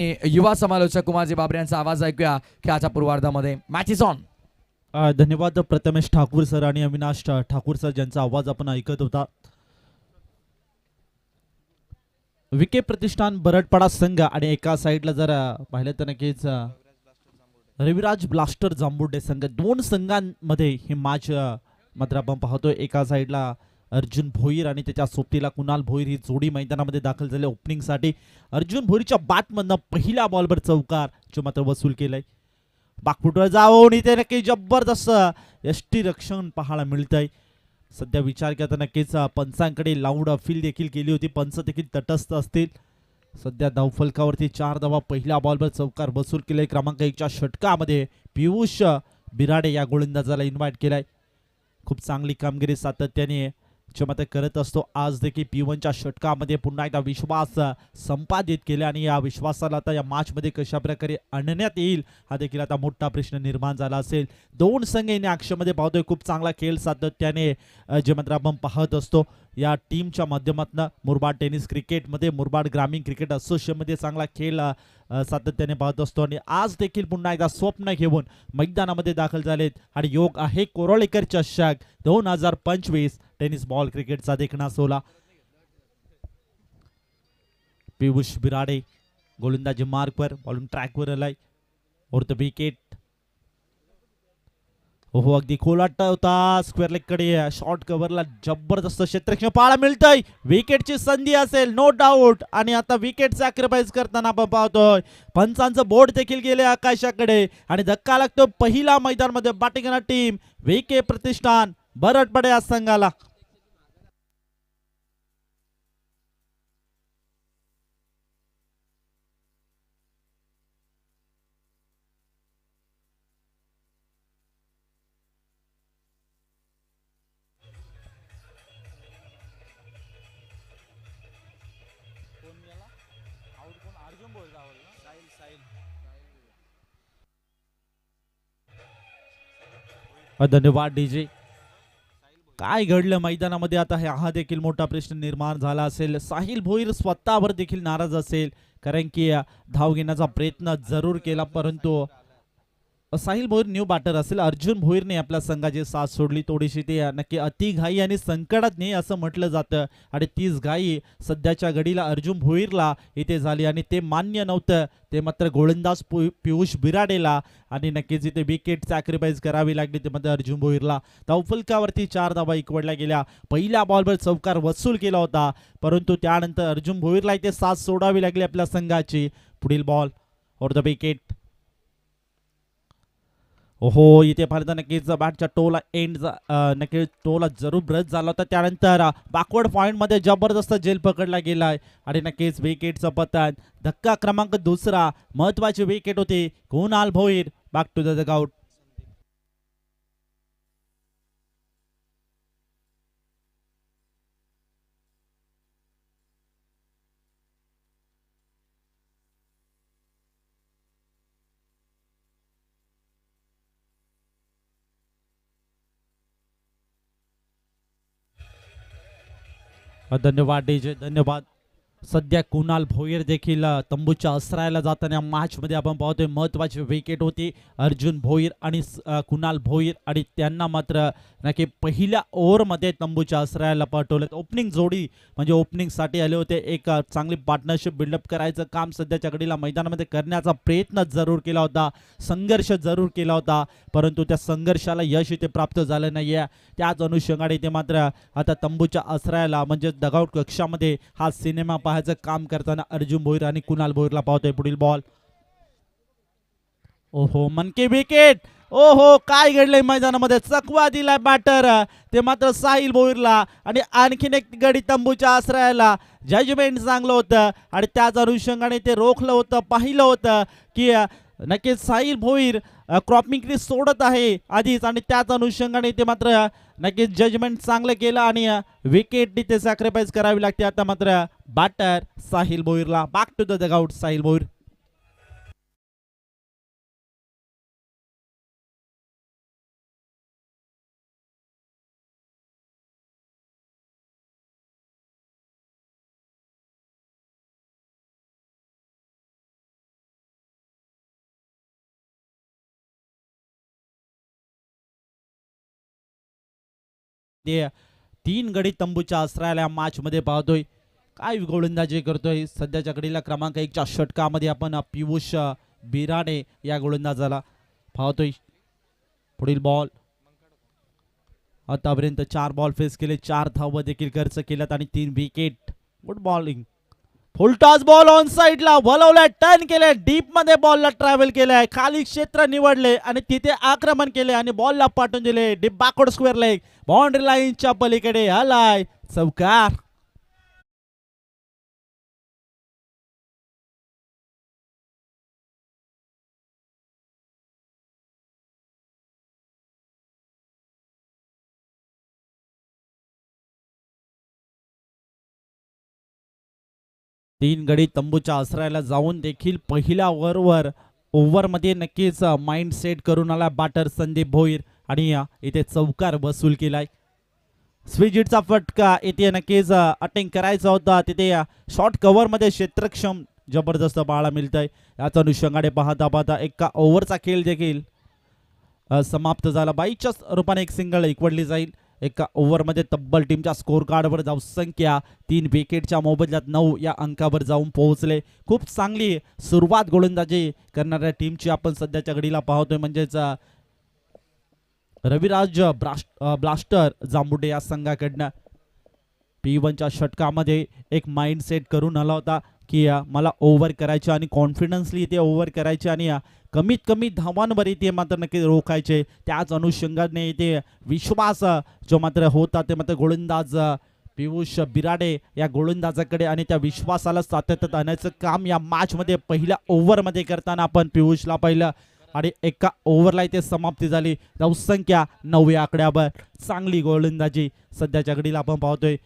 युवा समालोचक कुमारजी बाबरे यांचा आवाज ऐकूया खेळाच्या पूर्वार्धामध्ये. Match is on. धन्यवाद प्रथमेश ठाकूर सर आणि अविनाश ठाकूर सर ज्यांचा आवाज आपण ऐकत होता. विके प्रतिष्ठान बरडपाडा संघ आणि एका साईडला जर पाहिलं तर नक्कीच रविराज ब्लास्टर जांबुर्डे संघ, दोन संघांमध्ये ही मॅच मात्र आपण पाहतोय. एका साईडला अर्जुन भोईर आणि त्याच्या सोबतीला कुणाल भोईर ही जोडी मैदानामध्ये दाखल झाली ओपनिंगसाठी. अर्जुन भोईरच्या बॅटमधनं पहिल्या बॉलवर चौकार जो मात्र वसूल केलाय. बाकफुटवर जाऊन इथे नक्की जबरदस्त यष्टी रक्षण पाहायला मिळतंय. सध्या विचार केला तर नक्कीच पंचांकडे लाऊड अपील देखील केली होती, पंच देखील तटस्थ असतील. सध्या धावफलकावरती 4 धावा पहिल्या बॉलवर चौकार वसूल केले. क्रमांक 1च्या षटकामध्ये पियुष बिराडे या गोलंदाजाला इन्व्हाइट केलाय. खूप चांगली कामगिरी सातत्याने मात्र करत असतो. आज देखील P1च्या षटकामध्ये पुन्हा एकदा विश्वास संपादित केला आणि या विश्वासाला आता या मॅच मध्ये कशा प्रकारे आणण्यात येईल हा देखील आता मोठा प्रश्न निर्माण झाला असेल. दोन संघ या मध्ये पाहतोय. खूप चांगला खेळ सातत्याने जे मात्र आपण पाहत असतो या टीमच्या माध्यमातून. मुरबाड टेनिस क्रिकेटमध्ये, मुरबाड ग्रामीण क्रिकेट असोसिएशनमध्ये चांगला खेळ सातत्याने पाहत असतो आणि आज देखील पुन्हा एकदा स्वप्न घेऊन मैदानामध्ये दाखल झालेत आणि योग आहे कोरोळेकर चषक 2025 टेनिस बॉल क्रिकेटचा देखणा सोहळा. पियुष बिराडे गोलंदाजी मार्कवर, बॉलिंग ट्रॅकवर आलाय. और द विकेट हो अगदी खोलाटा होता. स्क्वेअर लेग कडे शॉर्ट कव्हरला जबरदस्त क्षेत्ररक्षण पाहायला मिळतंय. विकेटची संधी असेल नो डाऊट आणि आता विकेट सॅक्रिफाईस करताना आपण पाहतोय पंचांचं बोर्ड देखील गेले आकाशाकडे आणि धक्का लागतो पहिला मैदानामध्ये बॅटिंग करणारी टीम विके प्रतिष्ठान बरडपाडा या संघाला. धन्यवाद डीजे. काय घडलं मैदानामध्ये आता हा देखील मोठा प्रश्न निर्माण झाला असेल. साहिल भोईर स्वतःवर देखील नाराज असेल कारण की धाव घेण्याचा प्रयत्न जरूर केला परंतु साहिल भोईर न्यू बॅटर असेल. अर्जुन भोईरने आपल्या संघाची साथ सोडली. थोडीशी ती नक्की अतिघाई आणि संकटात नाही असं म्हटलं जातं आणि तीच घाई सध्याच्या घडीला अर्जुन भोईरला इथे झाली आणि ते मान्य नव्हतं. ते मात्र गोलंदाज पियुष बिराडेला आणि नक्कीच इथे विकेट सॅक्रिफाईस करावी लागली ते मात्र अर्जुन भोईरला. धावफलकावरती 4 धावा इकवडल्या गेल्या. पहिल्या बॉलवर चौकार वसूल केला होता परंतु त्यानंतर अर्जुन भोईरला इथे साथ सोडावी लागली आपल्या संघाची. पुढील बॉल और द विकेट. ओहो इथे पाहिलं नक्कीच बॅटच्या टोला एंड नक्कीच टोला जरूर ब्रश झाला होता. त्यानंतर बॅकवर्ड पॉइंट मध्ये जबरदस्त जेल पकडला गेलाय आणि नक्कीच विकेटचं पतन. धक्का क्रमांक 2 महत्वाची विकेट होती. Kunal Bhoir back to the dugout. धन्यवाद डीजे, धन्यवाद. सध्या कुणाल भोईर देखील तंबूच्या आश्रयाला जाताना मॅच मध्ये आपण पाहतोय महत्वाची विकेट होती. अर्जुन भोईर आणि कुणाल भोईर आणि त्यांना मात्र नक्की पहिल्या ओव्हरमध्ये तंबूच्या आश्रयाला पाठवलं. ओपनिंग जोडी म्हणजे ओपनिंग साठी आले होते. एक चांगली पार्टनरशिप बिल्डअप करायचं काम सध्याच्या घडीला मैदानामध्ये करण्याचा प्रयत्न जरूर केला होता, संघर्ष जरूर केला होता परंतु त्या संघर्षाला यश इथे प्राप्त झालं नाहीये. त्याच अनुषंगाने इथे मात्र आता तंबूच्या आश्रयाला म्हणजे डगआउट कक्षामध्ये हा सिनेमा पाहायचं काम करताना अर्जुन भोईर आणि कुणाल भोईरला पाहतोय. पुढील बॉल. ओहो मनके विकेट. ओहो काय घडलंय मैदानामध्ये. चकवा दिलाय बॅटर ते मात्र साहिल भोईरला आणि आणखीन एक गडी तंबूच्या आश्रयाला. जजमेंट चांगलं होतं आणि त्याच अनुषंगाने ते रोखलं होतं, पाहिलं होतं की नक्कीच साहिल भोईर क्रॉपिंग सोडत आहे आधीच आणि त्याच अनुषंगाने ते मात्र नक्कीच जजमेंट चांगलं केलं आणि विकेट तिथे सॅक्रिफाईस करावी लागते आता मात्र बॅटर साहिल भोईरला. Back to the dugout Sahil Bhoir. इथे 3 गडी तंबूच्या आश्रयाला मॅच मध्ये पाहतोय. काय गोलंदाजी करतोय सध्याच्या घडीला क्रमांक 1 च्या षटकामध्ये आपण पियुष बिराणे या गोलंदाजाला पाहतोय. पुढील बॉल आतापर्यंत 4 बॉल फेस केले, 4 धावा देखील खर्च केल्यात आणि 3 wicket. Good bowling. Full toss ball on साइडला वळवलाय, टर्न केले, डीप मध्ये बॉलला ट्रॅव्हल केलाय, खाली क्षेत्र निवडले आणि तिथे आक्रमण केले आणि बॉलला पाठवून दिले deep backward square leg, boundary लाईनच्या पलीकडे आलाय चौकार. तीन गडी तंबूच्या आश्रयाला जाऊन देखील पहिल्या ओव्हरमध्ये नक्कीच माइंड सेट करून आला बॅटर संदीप भोईर आणि इथे चौकार वसूल केलाय. स्विजिटचा फटका इथे नक्कीच अटेंग करायचा होता, तिथे शॉर्ट कव्हर मध्ये क्षेत्रक्षम जबरदस्त पाहायला मिळतंय. याचा अनुषंगाने पाहता पाहता एका ओव्हरचा खेळ देखील समाप्त झाला. 22च्या रूपाने एक सिंगल इकडली जाईल. एका ओव्हरमध्ये तब्बल टीमच्या स्कोर कार्डवर धावसंख्या 3 विकेटच्या मोबदल्यात 9 या अंकावर जाऊन पोहोचले. खूप चांगली सुरुवात गोलंदाजी करणाऱ्या टीमची आपण सध्याच्या घडीला पाहतोय, म्हणजेच रविराज ब्लास्टर जांबुडे या संघाकडनं P1च्या षटकामध्ये एक माइंड सेट करून आला होता की मला ओव्हर करायचे आणि कॉन्फिडन्सली इथे ओव्हर करायचे आणि कमीत कमी धावांवर इथे मात्र नक्की रोखायचे. त्याच अनुषंगाने इथे विश्वास जो मात्र होता ते मात्र गोलंदाज पियुष बिराडे या गोलंदाजाकडे आणि त्या विश्वासाला सातत्यात आणायचं काम या मॅच मध्ये पहिल्या ओव्हरमध्ये करताना आपण पियुषला पाहिलं आणि एका ओव्हरला इथे समाप्ती झाली. धावसंख्या 9 या आकड्यावर चांगली गोलंदाजी सध्याच्या घडीला आपण पाहतोय.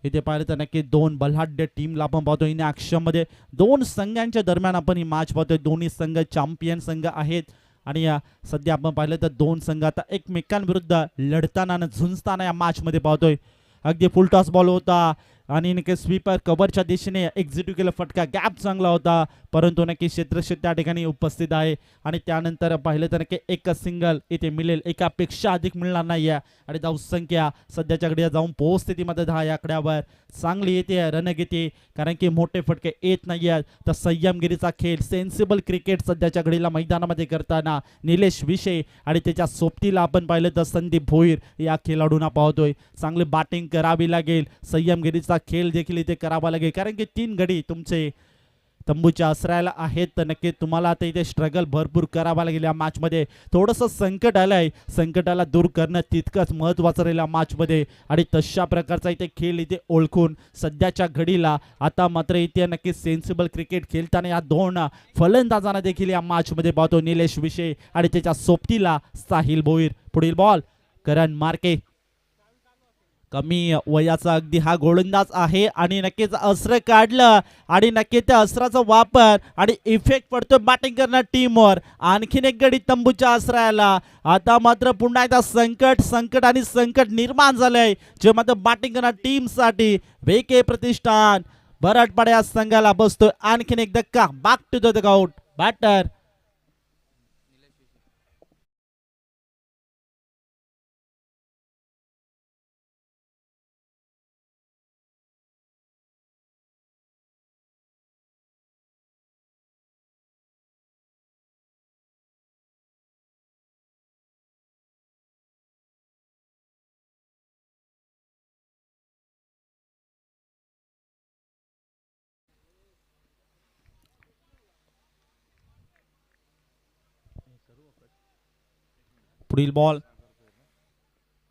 इथे पाहिलं तर नक्की 2 बलाढ्य टीमला आपण पाहतोय इन ॲक्शन मध्ये. 2 संघांच्या दरम्यान आपण ही मॅच पाहतोय. दोन्ही संघ चॅम्पियन संघ आहेत आणि सध्या आपण पाहिलं तर 2 संघ आता एकमेकांविरुद्ध लढताना झुंजताना या मॅच मध्ये पाहतोय. अगदी फुल टॉस बॉल होता आणि नक्की स्वीपर कव्हरच्या दिशेने एक्झिक्यूट केला फटका, गॅप चांगला होता, परंतु नक्की क्षेत्रक्षक त्या ठिकाणी उपस्थित आहे आणि त्यानंतर पाहिलं तर नक्की एक सिंगल इथे मिळेल, एकापेक्षा अधिक मिळणार नाही आहे आणि धावसंख्या सध्याच्या घडीला जाऊन पोहोचते ती मध्ये 10 या आकड्यावर. चांगली येते रणनीती, कारण की मोठे फटके येत नाही आहेत. तर संयमगिरीचा खेळ, सेन्सिबल क्रिकेट सध्याच्या घडीला मैदानामध्ये करताना निलेश विषय आणि त्याच्या सोबतीला आपण पाहिलं तर संदीप भोईर या खेळाडूंना पाहतोय. चांगली बॅटिंग करावी लागेल, संयमगिरीचा खेळ देखील इथे करावा लागेल, कारण की 3 गडी तुमचे तंबूच्या आश्रयाला आहेत. तर नक्की तुम्हाला आता इथे स्ट्रगल भरपूर करावा लागेल. या मॅच मध्ये थोडंसं संकट आलंय, संकटाला दूर करणं तितकंच महत्वाचं राहील या मॅच मध्ये आणि तशा प्रकारचा इथे खेळ इथे ओळखून सध्याच्या घडीला आता मात्र इथे नक्की सेन्सिबल क्रिकेट खेळताना या 2 फलंदाजांना देखील या मॅच मध्ये पाहतो, निलेश विषय आणि त्याच्या सोबतीला साहिल भोईर. पुढील बॉल करण मार्के, कमी वयाचा अगदी हा गोलंदाज आहे आणि नक्कीच अस्त्र काढलं आणि नक्की त्या अस्त्राचा वापर आणि इफेक्ट पडतो बॅटिंग करणार टीमवर. आणखीन एक गडी तंबूच्या आश्रयाला. आता मात्र पुन्हा एकदा संकट निर्माण झालंय जे मात्र बॅटिंग करणार टीमसाठी. वेके प्रतिष्ठान बरडपाडा या संघाला बसतोय आणखीन एक धक्का. Back to the dugout. Batter पुढील बॉल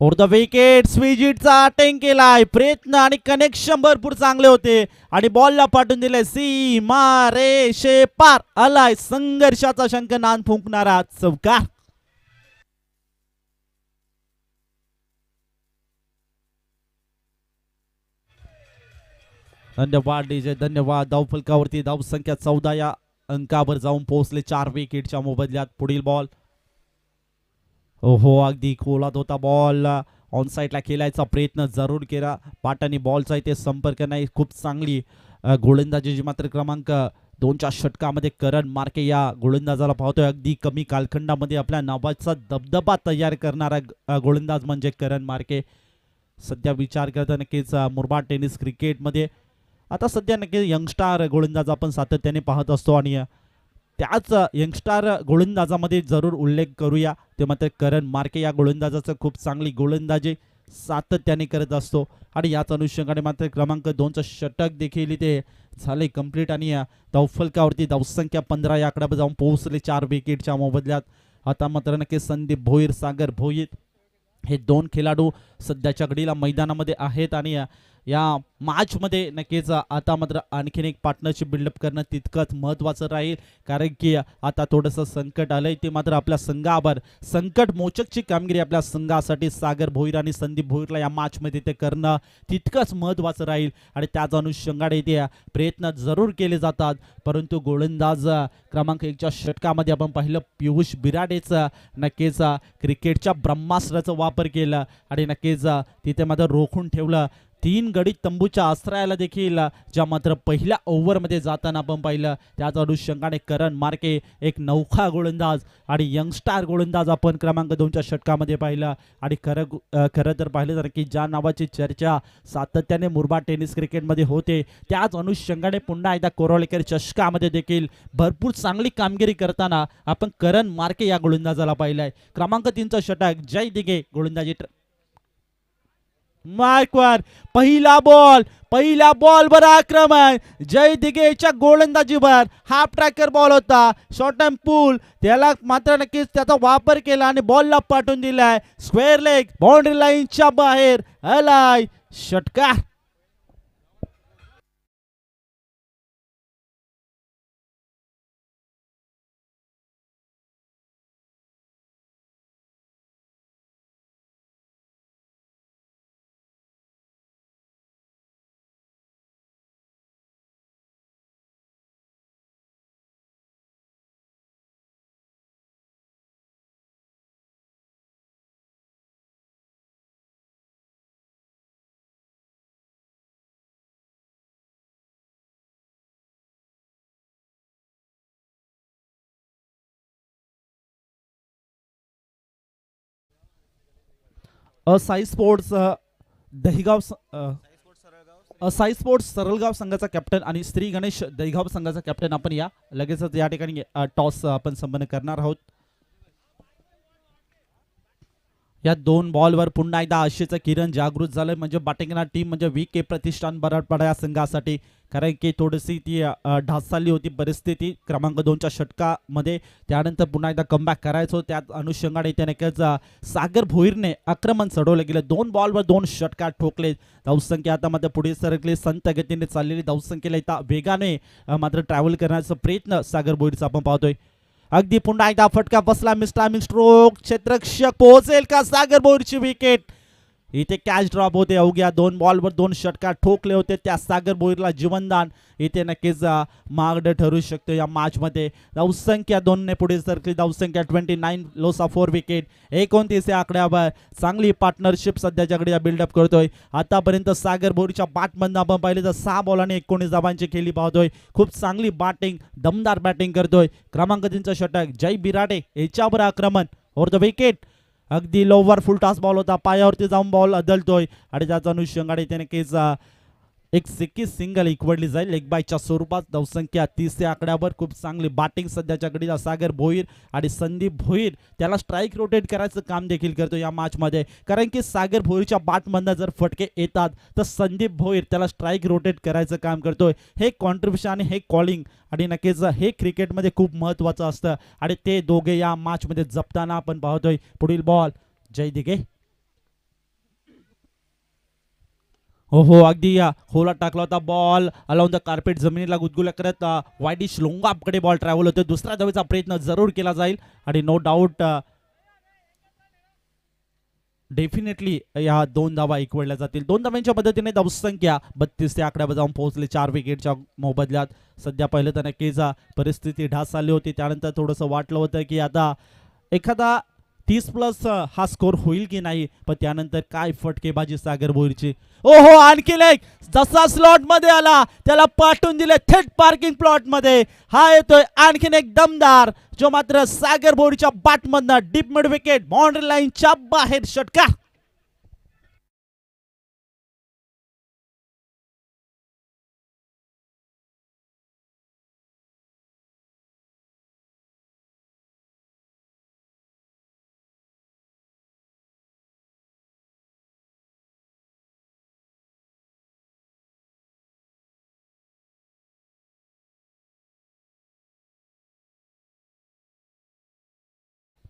ओव्हर द विकेट. स्विजिटचा अटेंग केलाय, प्रयत्न आणि कनेक्शन भरपूर चांगले होते आणि बॉलला पाठवून दिले सीमा रेषे पार. आलाय संघर्षाचा शंखनाद फुंकणारा चौकार. धन्यवाद डीजे, धन्यवाद. धावफलकावरती धावसंख्या 14 या अंकावर जाऊन पोहोचले 4 विकेटच्या मोबदल्यात. पुढील बॉल ओहो, अगदी खोलात होता बॉल. ऑन साईडला खेळायचा प्रयत्न जरूर केला, पाटाने बॉलचा इथे संपर्क नाही. खूप चांगली गोलंदाजी मात्र क्रमांक 2च्या षटकामध्ये करण मार्के या गोलंदाजाला पाहतोय. अगदी कमी कालखंडामध्ये आपल्या नावाचा दबदबा तयार करणारा गोलंदाज म्हणजे करण मार्के. सध्या विचार करता नक्कीच मुरबाड टेनिस क्रिकेटमध्ये आता सध्या नक्की यंगस्टार गोलंदाज आपण सातत्याने पाहत असतो आणि त्याच यंगस्टार गोलंदाजामध्ये जरूर उल्लेख करूया ते मात्र करण मार्के या गोलंदाजाचं खूप चांगली गोलंदाजी सातत्याने करत असतो आणि याच अनुषंगाने मात्र क्रमांक 2चं षटक देखील इथे झाले कंप्लीट आणि धावफलकावरती धावसंख्या 15 या आकड्यावर जाऊन पोहोचले 4 विकेटच्या मोबदल्यात. आता मात्र नक्की संदीप भोईर सागर भोईर हे दोन खेळाडू सध्याच्या घडीला मैदानामध्ये आहेत आणि या मॅचमध्ये नक्कीच आता मात्र आणखीन एक पार्टनरशिप बिल्डअप करणं तितकंच महत्त्वाचं राहील कारण की आता थोडंसं संकट आलंय ते मात्र आपल्या संघावर संकट मोचकची कामगिरी आपल्या संघासाठी सागर भोईर आणि संदीप भोईरला या मॅचमध्ये ते करणं तितकंच महत्त्वाचं राहील आणि त्याच अनुषंगाने ते प्रयत्न जरूर केले जातात. परंतु गोलंदाज क्रमांक 1च्या षटकामध्ये आपण पाहिलं पियुष बिराडेचं नक्कीच क्रिकेटच्या ब्रह्मास्त्राचा वापर केला आणि नक्कीच तिथे मात्र रोखून ठेवलं. 3 गडी तंबूच्या आश्रयाला देखील ज्या मात्र पहिल्या ओव्हरमध्ये जाताना आपण पाहिलं त्याच अनुषंगाने करण मार्के एक नौखा गोलंदाज आणि यंगस्टार गोलंदाज आपण क्रमांक 2च्या षटकामध्ये पाहिलं आणि खरं तर पाहिलं तर की ज्या नावाची चर्चा सातत्याने मुरबाड टेनिस क्रिकेटमध्ये होते त्याच अनुषंगाने पुन्हा एकदा कोरोलेकर चषकामध्ये देखील भरपूर चांगली कामगिरी करताना आपण करण मार्के या गोलंदाजाला पाहिलंय. क्रमांक 3चं षटक जय दिघे गोलंदाजी मार्कवर पहिला बॉल वर आक्रमण जय दिघेच्या गोलंदाजीवर हाफ ट्रॅकर बॉल होता शॉर्ट टाइम पूल त्याला मात्र नक्कीच त्याचा वापर केला आणि बॉलला पाठवून दिलाय स्क्वेअर लेग बाउंड्री लाईनच्या बाहेर आलाय षटकार. साई स्पोर्ट्स दहिगाव साई स्पोर्ट्स सरळगाव संघाचा कॅप्टन आणि श्री गणेश दहिगाव संघाचा कॅप्टन आपण या लगेचच या ठिकाणी टॉस आपण संपन्न करणार आहोत. या 2 बॉलवर पुन्हा एकदा आशेचं किरण जागृत झालंय म्हणजे बॅटिंगना टीम म्हणजे VK प्रतिष्ठान बराडपाडा या संघासाठी कारण की थोडीशी ती ढासळली होती परिस्थिती क्रमांक 2च्या षटकामध्ये त्यानंतर पुन्हा एकदा कमबॅक करायचो त्याच अनुषंगाने त्याने सागर भोईरने आक्रमण चढवलं गेलं 2 बॉलवर 2 षटकार ठोकले. धावसंख्या आता मात्र पुढे सरकली संत गतीने चाललेली धावसंख्येला इथं वेगाने मात्र ट्रॅव्हल करण्याचा प्रयत्न सागर भोईरचा आपण पाहतोय. अगदी पुन्हा एकदा फटका बसला मिस्टामिंग स्ट्रोक क्षेत्ररक्षक पोहोचेल का सागर भोईरची विकेट इथे कॅच ड्रॉप होते. अवघ्या 2 बॉलवर 2 षटकार ठोकले होते त्या सागर भोईरला जीवनदान इथे नक्कीच मार्ग ठरू शकतो या मॅचमध्ये. धावसंख्या 2 ने पुढे सरकली धावसंख्या 29 लॉस ऑफ 4 विकेट 29 या आकड्यावर चांगली पार्टनरशिप सध्याच्याकडे बिल्डअप करतोय. आतापर्यंत सागर भोईरच्या बॅटमधून आपण पाहिले तर 6 बॉलांनी 19 धावांची खेळी पाहतोय. खूप चांगली बॅटिंग दमदार बॅटिंग करतोय. क्रमांक 3चं षटक जय बिराडे याच्यावर आक्रमण ओव्हर द विकेट अगदी लोवर फुल टॉस बॉल होता पायावरती जाऊन बॉल अदलतोय आणि त्याचा अनुषंगाने त्याने केस एक सिक्की सिंगल इक्वडली जाईल लेग बायच्या स्वरूपात. धावसंख्या 30 या आकड्यावर खूप चांगली बॅटिंग सध्याच्या घडीला सागर भोईर आणि संदीप भोईर त्याला स्ट्राईक रोटेट करायचं काम देखील करतो या मॅचमध्ये कारण की सागर भोईरच्या बॅटमधनं जर फटके येतात तर संदीप भोईर त्याला स्ट्राईक रोटेट करायचं काम करतोय. हे कॉन्ट्रीब्युशन आणि हे कॉलिंग आणि नक्कीच हे क्रिकेटमध्ये खूप महत्त्वाचं असतं आणि ते दोघे या मॅचमध्ये जपताना आपण पाहतोय. पुढील बॉल जय दिघे हो अगदी खोला टाकला होता बॉल अलाउन द कार्पेट जमिनीला गुदगुल्या करत वाईडिश लोंगापकडे बॉल ट्रॅव्हल होते. दुसऱ्या धावेचा प्रयत्न जरूर केला जाईल आणि नो डाऊट डेफिनेटली या 2 धावा इक्वडल्या जातील. 2 धावांच्या मदतीने धावसंख्या 32 या आकड्यावर जाऊन पोहोचले 4 विकेटच्या मोबदल्यात. सध्या पहिलं तर नक्कीच परिस्थिती ढासळली होती त्यानंतर थोडंसं वाटलं होतं की आता एखादा 30+ हा स्कोर होईल की नाही पण त्यानंतर काय फटकेबाजी सागर भोईरची. ओहो आणखी एक जसा स्लॉट मध्ये आला त्याला पाठवून दिले थेट पार्किंग प्लॉट मध्ये. हा येतोय आणखीन एक दमदार जो मात्र सागर भोईरच्या बॅटमधनं डीप मिड विकेट बाउंड्री लाईनच्या बाहेर षटकार.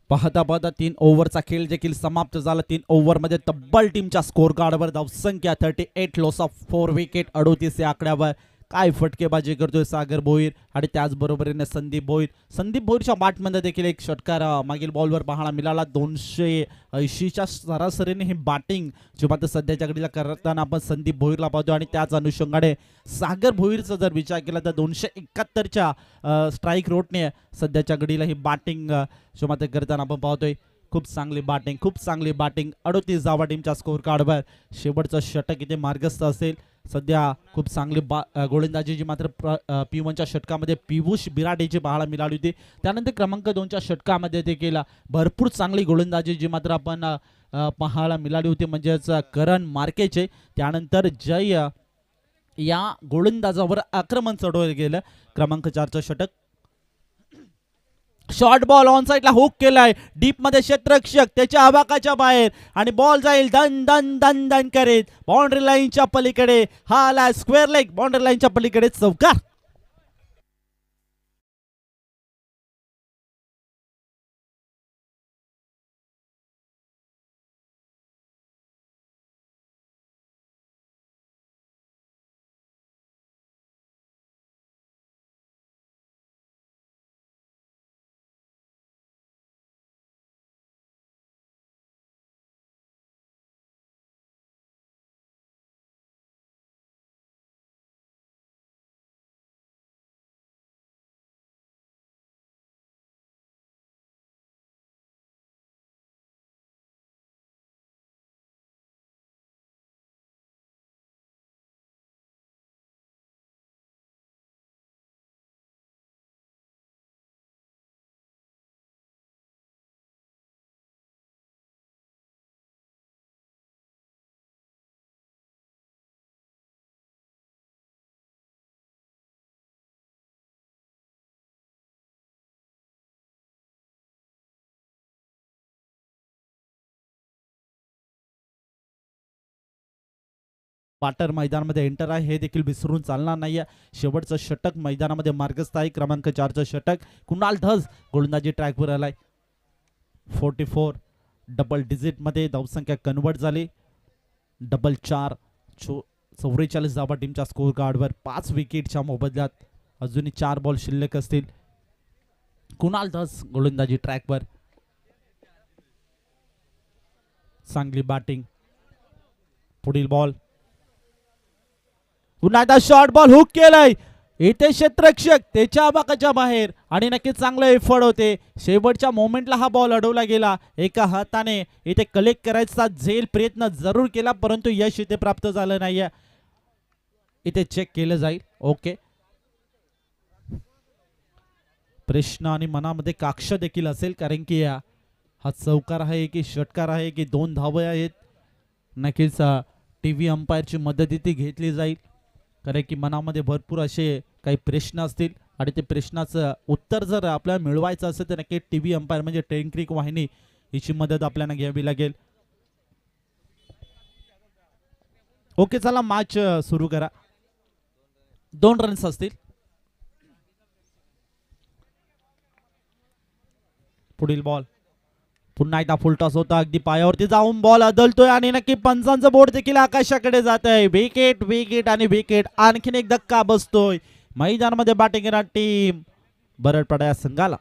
पाहता पाहता 3 ओव्हरचा खेळ देखील समाप्त झाला. 3 ओव्हरमध्ये तब्बल टीमच्या स्कोर कार्डवर धावसंख्या 38, लॉस ऑफ 4 विकेट 38 या आकड्यावर. काय फटकेबाजी करतोय सागर भोईर आणि त्याचबरोबरीने संदीप भोईर. संदीप भोईरच्या बॅटमध्ये देखील एक षटकार मागील बॉलवर पाहायला मिळाला. 280च्या सरासरीने ही बॅटिंग जी मात्र सध्याच्या घडीला करताना आपण संदीप भोईरला पाहतो आणि त्याच अनुषंगाने सागर भोईरचा जर विचार केला तर 271च्या स्ट्राईक रोटने सध्याच्या घडीला ही बॅटिंग जो मात्र करताना आपण पाहतोय. खूप चांगली बॅटिंग, खूप चांगली बॅटिंग. 38 धावा टीमच्या स्कोर कार्डवर. शेवटचं षटक इथे मार्गस्थ असेल. सध्या खूप चांगली गोलंदाजी जी मात्र P1च्या षटकामध्ये पियुष बिराडेची पाहायला मिळाली होती. त्यानंतर क्रमांक 2च्या षटकामध्ये देखील भरपूर चांगली गोलंदाजी जी मात्र आपण पाहायला मिळाली होती म्हणजेच करण मार्केचे. त्यानंतर जय या गोलंदाजावर आक्रमण चढवलं गेलं. क्रमांक 4चं षटक. शॉर्ट बॉल ऑन साइडला हुक केलाय. डीप मध्ये क्षेत्ररक्षक त्याच्या आवाकाच्या बाहेर आणि बॉल जाईल दन दन दन दन करीत बाउंड्री लाईनच्या पलीकडे. हा आला स्क्वेअर लेग. बाउंड्री लाईनच्या पलीकडे चौकार. पाटर मैदानामध्ये एंटर आहे हे देखील विसरून चालणार नाहीये. शेवटचं षटक मैदानामध्ये मार्गस्थ आहे. क्रमांक 4चं षटक. कुणाल धस गोलंदाजी ट्रॅकवर आलाय. 44 डबल डिजिट मध्ये धावसंख्या कन्वर्ट झाली. डबल 4 44 धावा टीमच्या स्कोर कार्डवर. 5 विकेटच्या मोबदल्यात अजूनही 4 बॉल शिल्लक असतील. कुणाल धस गोलंदाजी ट्रॅकवर. चांगली बॅटिंग. पुढील बॉल. पुन्हा एकदा शॉर्ट बॉल हुक केलाय. इथे क्षेत्ररक्षक त्याच्या आवाकाच्या बाहेर आणि नक्कीच चांगलं एफर्ट होते. शेवटच्या मोमेंटला हा बॉल अडवला गेला. एका हाताने इथे कलेक्ट करायचा झेल प्रयत्न जरूर केला परंतु यश इथे प्राप्त झालं नाहीये. इथे चेक केलं जाईल. ओके. प्रश्न आणि मनामध्ये काक्ष देखील असेल कारण की हा चौकार आहे की षटकार आहे की 2 धावा आहेत. नक्कीच टीव्ही अंपायरची मदत इथे घेतली जाईल कारण की मनामध्ये भरपूर असे काही प्रश्न असतील आणि ते प्रश्नाचं उत्तर जर आपल्याला मिळवायचं असेल तर नक्की टीव्ही अंपायर म्हणजे टेनक्रिक वाहिनी हिची मदत आपल्याला घ्यावी लागेल. ओके चला मॅच सुरू करा. 2 रन्स असतील. पुढील बॉल. पुन्हा एकदा फुलटॉस होता. अगदी पायावरती जाऊन बॉल अदलतोय आणि नक्की पंचांचं बोट देखील आकाशाकडे जात आहे. विकेट विकेट आणि विकेट. आणखीन एक धक्का बसतोय मैदानामध्ये बॅटिंग करणारी टीम बरडपाडा या संघाला.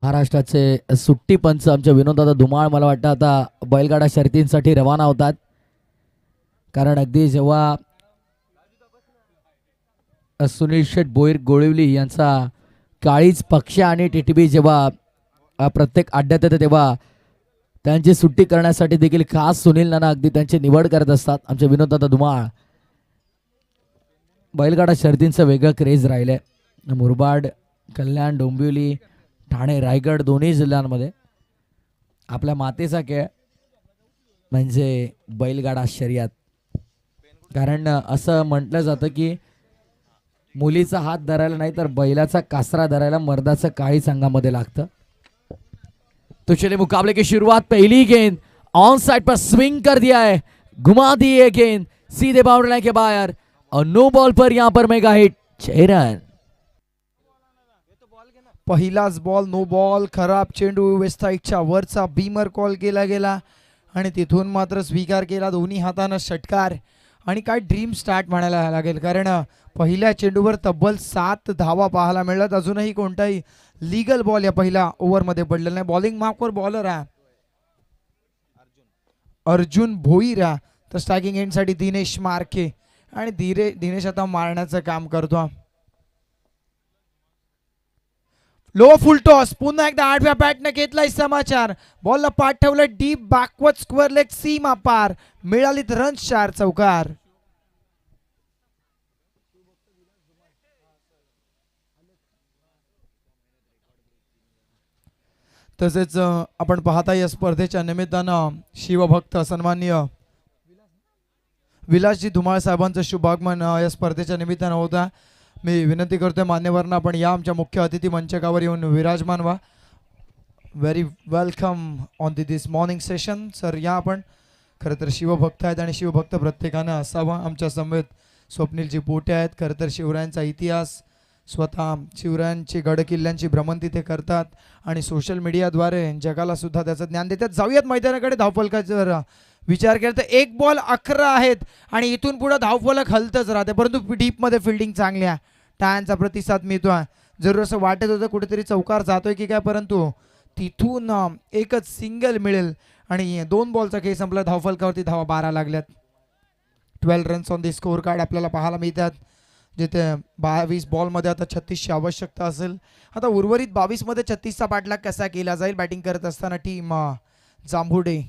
महाराष्ट्राचे सुट्टी पंच आमचे विनोददादा धुमाळ मला वाटतं आता बैलगाडा शर्यतींसाठी रवाना होतात. कारण अगदी जेव्हा सुनील शेठ बोईर गोळिवली यांचा काळीज पक्ष आणि टीटीबी जेव्हा प्रत्येक अड्ड्यात येते तेव्हा त्यांची सुट्टी करण्यासाठी देखील खास सुनील नाना अगदी त्यांची निवड करत असतात. आमचे विनोददादा धुमाळ. बैलगाडा शर्यतींचं वेगळं क्रेज राहिलंय. मुरबाड, कल्याण, डोंबिवली, ठाणे, रायगड दोन्ही जिल्ह्यांमध्ये आपल्या मातेचा खेळ म्हणजे बैलगाडा शर्यत. कारण असं म्हटलं जातं की मुलीचा हात धरायला नाही तर बैलाचा कासरा धरायला मर्दाचं काळी संघामध्ये लागतं. तो चले मुकाबले की शुरुआत. पहली गेंद ऑन साइड पर स्विंग कर दिया है, घुमा दी है गेंद सीधे बाउंड्री लाइन के बाहर और नो बॉल पर यहाँ पर मेगा हिट 6 रन. पहिलाच बॉल नो बॉल. खराब चेंडू वेस्ट साईडच्या वरचा बीमर कॉल केला गेला आणि तिथून मात्र स्वीकार केला दोन्ही हातानं षटकार. आणि काय ड्रीम स्टार्ट म्हणायला लागेल कारण पहिल्या चेंडूवर तब्बल 7 धावा पाहायला मिळत. अजूनही कोणताही लीगल बॉल या पहिल्या ओव्हरमध्ये पडलेला नाही. बॉलिंग मार्कवर बॉलर आहे अर्जुन भोईर. तर स्ट्रायकिंग एंडसाठी दिनेश मार्के आणि दिनेश आता मारण्याचं काम करतो. लो फुल टॉस. पुन्हा एकदा 8व्या बॅटने घेतलाय समाचार. बॉलला पाठवलं डीप बॅकवर्ड स्क्वेअर लेग सीमा पार. मिळालीत रन्स 4 चौकार. तसेच आपण पाहता या स्पर्धेच्या निमित्तानं शिवभक्त सन्माननीय विलासजी धुमाळ साहेबांचं शुभागमन या स्पर्धेच्या निमित्तानं होता. मी विनंती करतोय मान्यवरांना आपण या आमच्या मुख्य अतिथी मंचकावर येऊन विराजमान व्हा. Very welcome on this morning session. Sir या आपण खरं तर शिवभक्त आहेत आणि शिवभक्त प्रत्येकानं असावा. आमच्या समवेत स्वप्नीलजी पोटे आहेत. खरं तर शिवरायांचा इतिहास स्वतः शिवरायांची गडकिल्ल्यांची भ्रमंती ते करतात आणि सोशल मीडियाद्वारे जगाला सुद्धा त्याचं ज्ञान देतात. जाऊयात मैदानाकडे. धावफलकाचा विचार केला तर 1 बॉल 11 आहेत आणि इथून पुढे धावफलक हलतच राहते. परंतु डीपमध्ये फिल्डिंग चांगल्या टाळ्यांचा प्रतिसाद मिळतोय. जरूर असं वाटत होतं कुठेतरी चौकार जातोय की काय, परंतु तिथून एकच सिंगल मिळेल आणि 2 बॉलचा खेळ संपला. धावफलकावरती धावा 12 लागल्यात. 12 runs on the score card आपल्याला पाहायला मिळतात. जिथे 22 बॉलमध्ये आता 36ची आवश्यकता असेल. आता उर्वरित 22मध्ये 36चा पाठलाग कसा केला जाईल. बॅटिंग करत असताना टीम जांभुडे.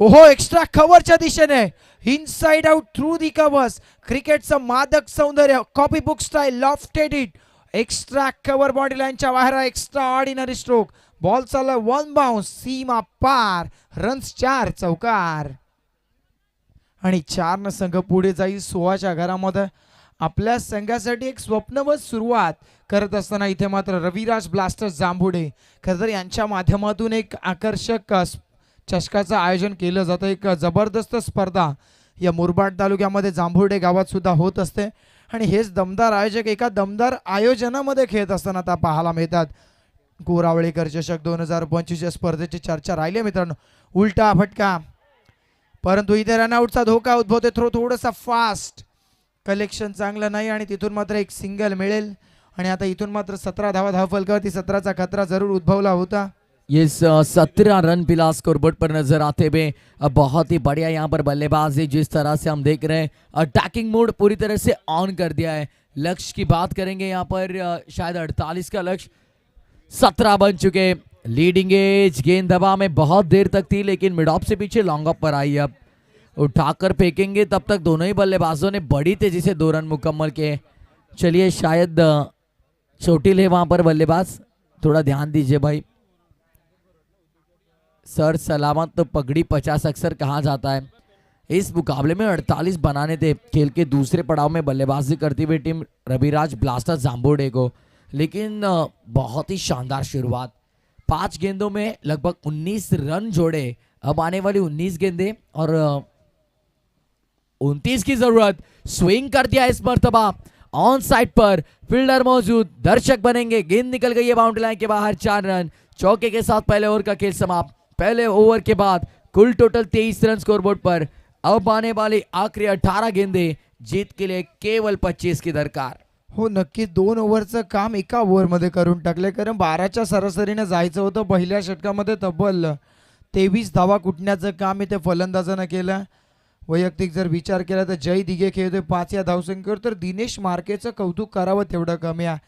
ओहो एक्स्ट्रा कव्हरच्या दिशेने inside out through the covers. क्रिकेटचं मादक सौंदर्य copy book style lofted it. Extra cover body लाईनच्या बाहेर एक्स्ट्रा ऑर्डिनरी स्ट्रोक. बॉल चालला 1 बाउन्स सीमा पार. रन्स 4 चौकार आणि 4 न संघ पुढे जाईल 16च्या घरामध्ये. आपल्या संघासाठी एक स्वप्नवत सुरुवात करत असताना इथे मात्र रविराज ब्लास्टर्स जांभुडे खरं तर यांच्या माध्यमातून एक आकर्षक चषकाचं आयोजन केलं जातं. एक जबरदस्त स्पर्धा या मुरबाड तालुक्यामध्ये जांभुर्डे गावात सुद्धा होत असते आणि हेच दमदार आयोजक एका दमदार आयोजनामध्ये खेळत असताना आता पाहायला मिळतात. गोरावळेकर चषक 2025 या स्पर्धेची चर्चा राहिली मित्रांनो. उलटा फटका परंतु इथे रनआउटचा धोका उद्भवते. थ्रो थोडासा फास्ट. कलेक्शन चांगलं नाही आणि तिथून मात्र एक सिंगल मिळेल आणि आता इथून मात्र 17 धावा धावफलकावरती 17चा खतरा जरूर उद्भवला होता. ये 17 रन पिला स्कोरबोर्ड पर नजर आते हुए बहुत ही बढ़िया यहाँ पर बल्लेबाजी जिस तरह से हम देख रहे हैं. अटैकिंग मोड पूरी तरह से ऑन कर दिया है. लक्ष्य की बात करेंगे यहाँ पर शायद 48 का लक्ष्य. 17 बन चुके. लीडिंग एज गेंद दबा में बहुत देर तक थी लेकिन मिड ऑफ से पीछे लॉन्ग ऑफ पर आई. अब उठाकर फेंकेंगे तब तक दोनों ही बल्लेबाजों ने बड़ी तेजी से 2 रन मुकम्मल किए. चलिए शायद चोटिल है वहां पर बल्लेबाज, थोड़ा ध्यान दीजिए भाई. सर सलामत तो पगड़ी 50 अक्सर कहा जाता है. इस मुकाबले में 48 बनाने थे. खेल के दूसरे पड़ाव में बल्लेबाजी करती हुई टीम रविराज ब्लास्टर्स जांभुडे को, लेकिन बहुत ही शानदार शुरुआत. 5 गेंदों में लगभग 19 रन जोड़े. अब आने वाली 19 गेंदें और 29 की जरूरत. स्विंग कर दिया इस मर्तबा. ऑन साइड पर फील्डर मौजूद, दर्शक बनेंगे. गेंद निकल गई है बाउंड्री लाइन के बाहर. 4 रन. चौके के साथ पहले ओवर का खेल समाप्त. पहले ओवर के बाद कुल टोटल 23 रन स्कोरबोर्ड पर. अब आने वाली आखिरी 18 गेंदें जीत के लिए केवल 25 की दरकार. हो नक्की 2 ओव्हरचं काम एका ओव्हरमध्ये करून टाकले, कारण 12च्या सरासरीने जायचं होतं. पहिल्या षटकामध्ये तब्बल 23 धावा कुटण्याचं काम इथे फलंदाजानं केलं. वैयक्तिक जर विचार केला तर जय दिघे खेळतोय 5 या धावसंख्येवर, तर दिनेश मार्केचं कौतुक करावं तेवढं कमी आहे.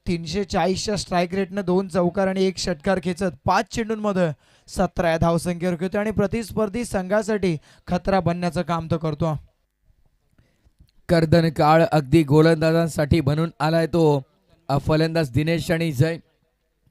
340च्या स्ट्राईक रेटनं 2 चौकार आणि 1 षटकार खेचत 5 चेंडूंमध्ये 17 या धावसंख्येवर खेळतो आणि प्रतिस्पर्धी संघासाठी खतरा बनण्याचं काम तो करतो. कर्दन काळ अगदी गोलंदाजांसाठी बनून आलाय तो फलंदाज दिनेश आणि जय.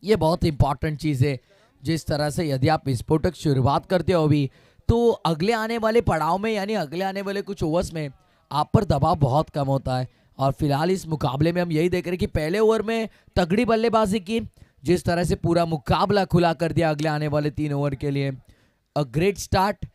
ये बहुत इंपॉर्टेंट चीज़ है. जिस तरह से यदि आप विस्फोटक शुरुआत करते हो अभी, तो अगले आने वाले पड़ाव में यानी अगले आने वाले कुछ ओवर्स में आप पर दबाव बहुत कम होता है. और फिलहाल इस मुकाबले में हम यही देख रहे हैं कि पहले ओवर में तगड़ी बल्लेबाजी की, जिस तरह से पूरा मुकाबला खुला कर दिया अगले आने वाले 3 ओवर के लिए. A great start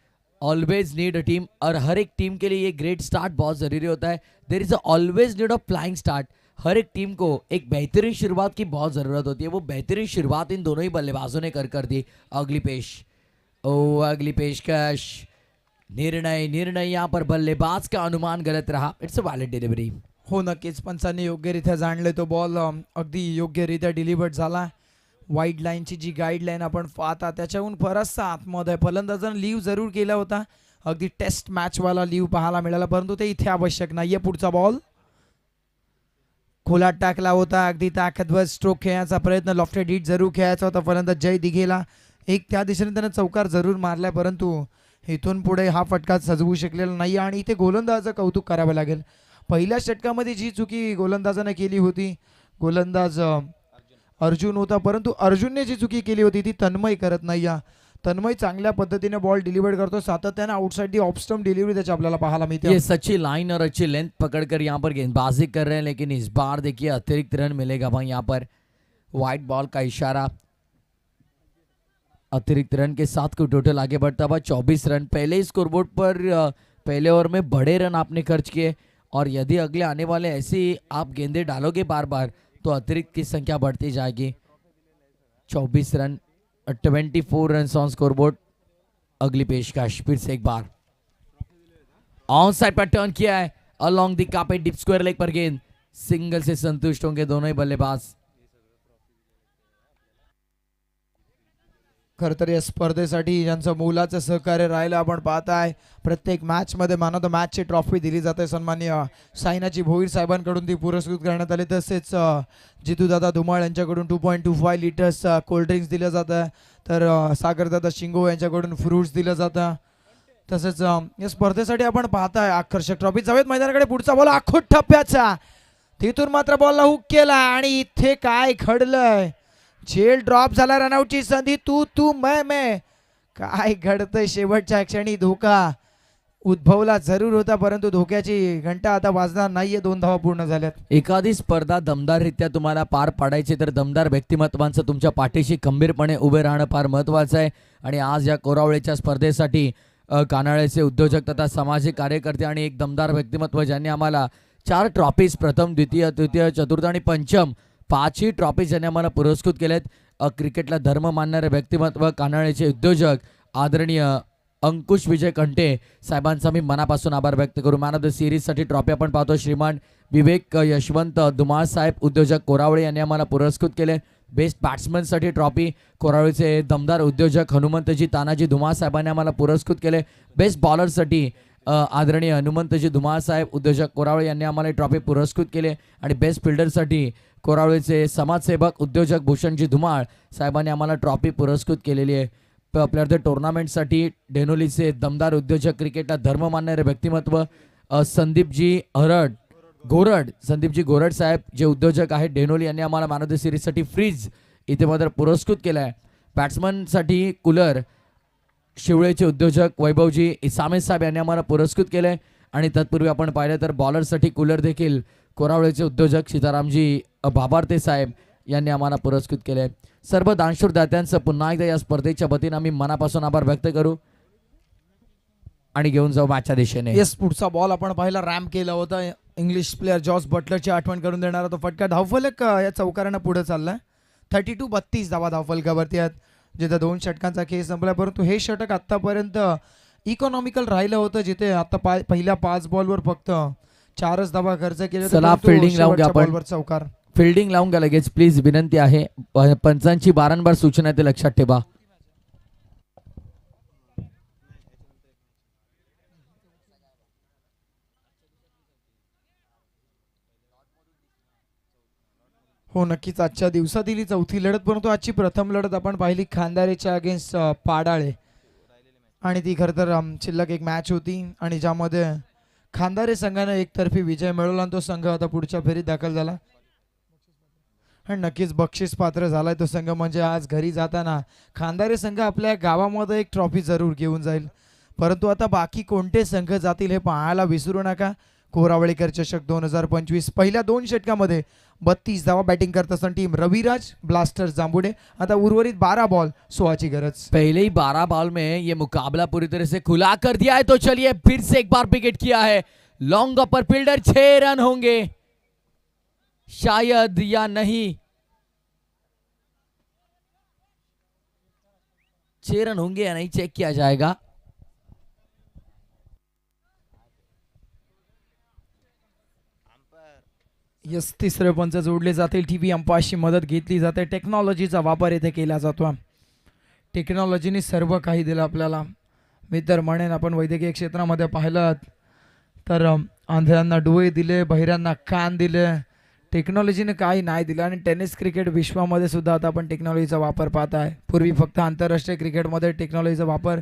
always need a team, और हर एक टीम के लिए ये ग्रेट स्टार्ट बहुत ज़रूरी होता है. There is always need of flying start. हर एक टीम को एक बेहतरीन शुरुआत की बहुत ज़रूरत होती है. वो बेहतरीन शुरुआत इन दोनों ही बल्लेबाजों ने कर दी. अगली पेश, ओ अगली पेशकश, निर्णय यहाँ पर बल्लेबाज का अनुमान गलत रहा. It's a valid delivery. हो नक्कीच पंचांनी योग्यरित्या जाणले, तो बॉल अगदी योग्यरित्या डिलिव्हर्ड झाला. वाईड लाईनची जी गाईडलाईन आपण पाहता त्याच्याहून बराचसा आतमध्ये फलंदाजानं लीव जरूर केला होता. अगदी टेस्ट मॅचवाला लीव पाहायला मिळाला, परंतु ते इथे आवश्यक नाहीये. पुढचा बॉल खोलात टाकला होता. अगदी ताकदवर स्ट्रोक खेळण्याचा प्रयत्न, लॉफ्टेड हिट जरूर खेळायचा होता फलंदाज जय दिघेला. एक त्या दिशेने त्यानं चौकार जरूर मारलाय, परंतु इथून पुढे हा फटका सजवू शकलेला नाही आणि इथे गोलंदाजाचं कौतुक करावं लागेल. पहिल्या षटकामध्ये जी चुकी गोलंदाजाने केली होती, गोलंदाज अर्जुन होता, परंतु अर्जुनने जी चुकी केली होती ती तन्मय करत नाही. तन्मय चांगल्या पद्धतीने बॉल डिलिव्हर करतो, सातत्याने outside the off stump delivery त्याची आपल्याला पाहायला मिळते. ये सच्ची लाइन और अच्छी लेंथ पकड़कर यहाँ पर गेंदबाजी कर रहे हैं, लेकिन इस बार देखिए अतिरिक्त रन मिलेगा भाई. यहाँ पर वाइट बॉल का इशारा, अतिरिक्त रन के साथ को टोटल आगे बढ़ता हुआ 24 रन. पहले ही स्कोरबोर्ड पर पहले ओवर में बड़े रन आपने खर्च किए, और यदि अगले आने वाले ऐसे आप गेंदे डालोगे बार बार तो अतिरिक्त की संख्या बढ़ती जाएगी. 24 रन, 24 रन ऑन स्कोरबोर्ड. अगली पेशकश फिर से एक बार ऑन साइड पर टर्न किया है, along the carpet, deep square leg पर गेंद. सिंगल से संतुष्ट होंगे दोनों ही बल्लेबाज. खरं तर या स्पर्धेसाठी ज्यांचं मोलाचं सहकार्य राहिलं आपण पाहताय, प्रत्येक मॅचमध्ये मॅन ऑफ द मॅचची ट्रॉफी दिली जाते. सन्माननीय सायनाजी भोईर साहेबांकडून ती पुरस्कृत करण्यात आली. तसेच जितूदादा धुमाळ यांच्याकडून 2.25 लिटर्स कोल्ड्रिंक्स दिलं जातं, तर सागरदादा शिंगो यांच्याकडून फ्रूट्स दिलं जातं. तसेच या स्पर्धेसाठी आपण पाहताय आकर्षक ट्रॉफी. जावेद मैदानाकडे पुढचा बॉल आखूट टप्प्याचा, तिथून मात्र बॉलला हुक केला आणि इथे काय घडलंय, झेल ड्रॉप झाला, रनआउटची संधी, तू मैं काय घडतंय. शेवटच्या क्षणी धोका उद्भवला जरूर होता, परंतु धोक्याची घंटा आता वाजणार नाहीये. 2 धावा पूर्ण झाल्यात. एखादी स्पर्धा दमदाररित्या तुम्हाला पार पाडायची तर दमदार व्यक्तिमत्वांचं तुमच्या पाठीशी खंबीरपणे उभे राहणं फार महत्त्वाचं आहे. आणि आज या कोरावळेच्या स्पर्धेसाठी कानाळेचे उद्योजक तथा सामाजिक कार्यकर्ते आणि एक दमदार व्यक्तिमत्व ज्यांनी आम्हाला 4 ट्रॉफीज, प्रथम, द्वितीय, तृतीय, चतुर्थ आणि पंचम 5ही ट्रॉफीज ज्यांनी आम्हाला पुरस्कृत केलेत. क्रिकेटला धर्म मानणारे व्यक्तिमत्व कानाळेचे उद्योजक आदरणीय अंकुश विजय कंटे साहेबांचा मी मनापासून आभार व्यक्त करू. मॅन ऑफ द सिरीजसाठी ट्रॉफी आपण पाहतो श्रीमान विवेक यशवंत धुमाळ साहेब उद्योजक कोरावळे यांनी आम्हाला पुरस्कृत केले. बेस्ट बॅट्समनसाठी ट्रॉफी कोरावळेचे दमदार उद्योजक हनुमंतजी तानाजी धुमाळ साहेबांनी आम्हाला पुरस्कृत केले. बेस्ट बॉलरसाठी आदरणीय हनुमंतजी धुमाळ साहेब उद्योजक कोरावळे यांनी आम्हाला ट्रॉफी पुरस्कृत केले. आणि बेस्ट फिल्डरसाठी कोरावळेचे समाजसेवक उद्योजक भूषणजी धुमाळ साहेबांनी आम्हाला ट्रॉफी पुरस्कृत केलेली आहे. प्लेअर द टुर्नामेंटसाठी डेनोलीचे दमदार उद्योजक, क्रिकेटला धर्म मानणारे व्यक्तिमत्व संदीपजी गोरड साहेब जे उद्योजक आहेत डेनोली यांनी आम्हाला मॅन ऑफ द सिरीजसाठी फ्रीज इथे मात्र पुरस्कृत केला आहे. बॅट्समनसाठी कूलर शिवळेचे उद्योजक वैभवजी इसामे साहेब यांनी आम्हाला पुरस्कृत केले आहे. आणि तत्पूर्वी आपण पाहिलं तर बॉलरसाठी कूलर देखील कोरावळेचे उद्योजक सीतारामजी बाबारते साहेब यांनी आम्हाला पुरस्कृत केले. सर्व दानशूर दात्यांचं पुन्हा एकदा या स्पर्धेच्या वतीनं आम्ही मनापासून आभार व्यक्त करू आणि घेऊन जाऊ मॅचच्या दिशेने. येस, पुढचा बॉल आपण पाहिला, रॅम्प केला होता. इंग्लिश प्लेअर जॉर्ज बटलरची आठवण करून देणारा तो फटका. धावफलक या चौकारानं पुढे चाललाय. 32 धावा धावफलकावरती आहेत, जिथे 2 षटकांचा खेळ संपला. परंतु हे षटक आतापर्यंत इकॉनॉमिकल राहिलं होतं, जिथे आता पहिल्या 5 बॉलवर फक्त 4च धावा खर्च केले चला, fielding लावून घ्या आपण. बॉलवर चौकार. फिल्डिंग लावून घ्या लगेच प्लीज, विनंती आहे. पंचांची वारंवार सूचना आहे ते लक्षात ठेवा. हो नक्कीच, आजच्या दिवसातील ही चौथी लढत, परंतु आजची प्रथम लढत आपण पाहिली खांदारेच्या अगेन्स्ट पाडाळे, आणि ती खरं तर शिल्लक एक मॅच होती आणि ज्यामध्ये खांदारे संघाने एकतर्फी विजय मिळवला आणि तो संघ आता पुढच्या फेरीत दाखल झाला. आणि नक्कीच बक्षीस पात्र झालाय तो संघ, म्हणजे आज घरी जाताना खांदारे संघ आपल्या गावामध्ये एक ट्रॉफी जरूर घेऊन जाईल. परंतु आता बाकी कोणते संघ जातील हे पाहायला विसरू नका. कोरावळेकर चषक 2025 पहिल्या 2 षटकामध्ये 32 धावा बॅटिंग करत असताना टीम रविराज ब्लास्टर्स जांबुडे. आता उर्वरित 12 बॉल 16 गरज. पहले ही 12 बॉल में ये मुकाबला पूरी तरह से खुला कर दिया है. तो चलिए फिर से एक बार विकेट किया है लॉन्ग अपर फील्डर. 6 रन होंगे शायद या नहीं, 6 रन होंगे या नहीं चेक किया जाएगा. यस, तिसरे पंच जोडले जातील. टीव्ही अंपायरची मदत घेतली जाते. टेक्नॉलॉजीचा वापर इथे केला जातो. टेक्नॉलॉजीने सर्व काही दिलं आपल्याला. मी तर म्हणेन आपण वैद्यकीय क्षेत्रामध्ये पाहिलं तर आंधळ्यांना डोळे दिले, बहिऱ्यांना कान दिले, टेक्नॉलॉजीने काही नाही दिलं. आणि टेनिस क्रिकेट विश्वामध्ये सुद्धा आता आपण टेक्नॉलॉजीचा वापर पाहत आहे. पूर्वी फक्त आंतरराष्ट्रीय क्रिकेटमध्ये टेक्नॉलॉजीचा वापर,